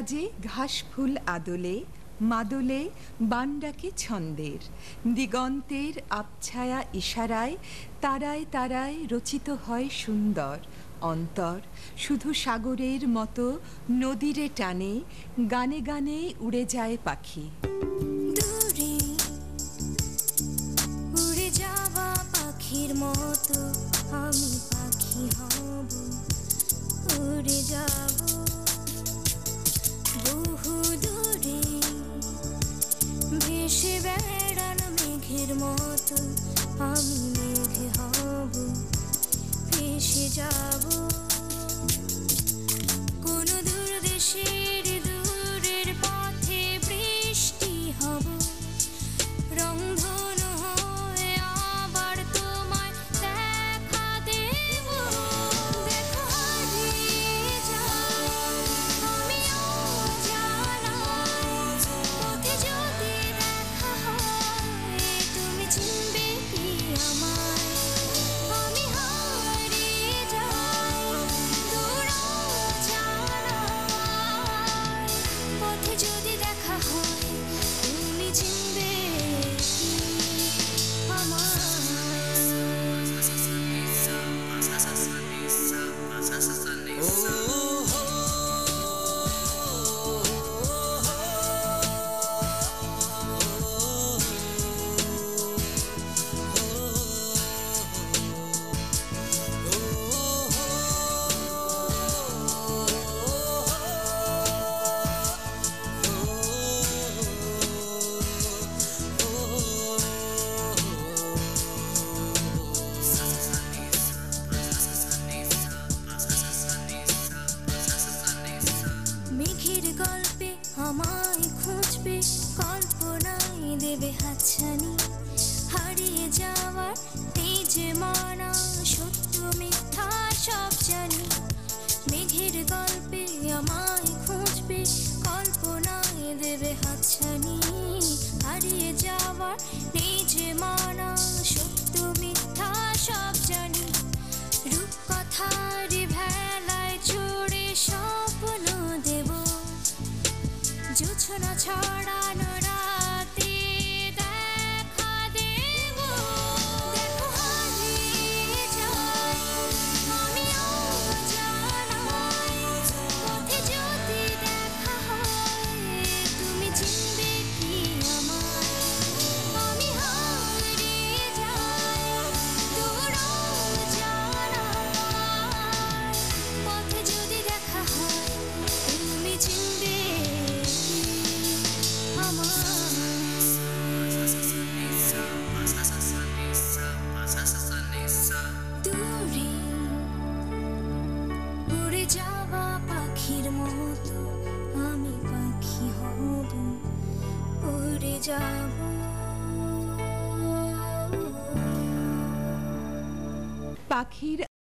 সাজে ঘাস ফুল আদলে, মাদলে বান্ডাকে ছন্দের, দিগন্তের আবছায়া ইশারায় তারায় তারায় রচিত হয় সুন্দর অন্তর। শুধু সাগরের মতো নদীরে টানে, গানে গানে উড়ে যায় পাখি। দূরে উড়ে যাওয়া পাখির মতো আমি পাখি হব, উড়ে যাব বহু দূরে, ভেসে বেড়ানো মেঘের মতো আমি মেঘ হব, ভেসে যাব কোন দূর দেশের দূরের পথে বৃষ্টি হব, রংধনু হয়ে আবার তোমায় দেখা দেব। দেখো হারিয়ে যাই আমি অজানায়, পথে যদি দেখা হয় তুমি চিনবে কি আমায়। আমি হারিয়ে যাই দূর অজানায়, পথে যদি দেখা হয় তুমি চিনবে কি আমায়। মেঘের গল্পে আমায় খুঁজবে, কল্পনায় দেবে হাতছানি, হারিয়ে যাওয়ার এই যে মানা সত্য মিথ্যা সব জানি। মেঘের গল্পে আমায় খুঁজবে, কল্পনায় দেবে হাতছানি, হারিয়ে যাওয়ার এই যে মানা সত্য মিথ্যা সব জানি। রূপকথার ভেলায় চড়ে স্বপ্ন দেব, জোছনা ছড়ানো রাতে দেখা দেব। দেখো হারিয়ে যাই আমি অজানায়, পথে যদি দেখা হয় তুমি চিনবে কি আমায়। আমি হারিয়ে যাই দূর অজানায়, পথে যদি দেখা হয় তুমি চিনবে কি আমায়। দূরে উড়ে যাওয়া পাখির মতো আমি পাখি হব, উড়ে যাব। পাখির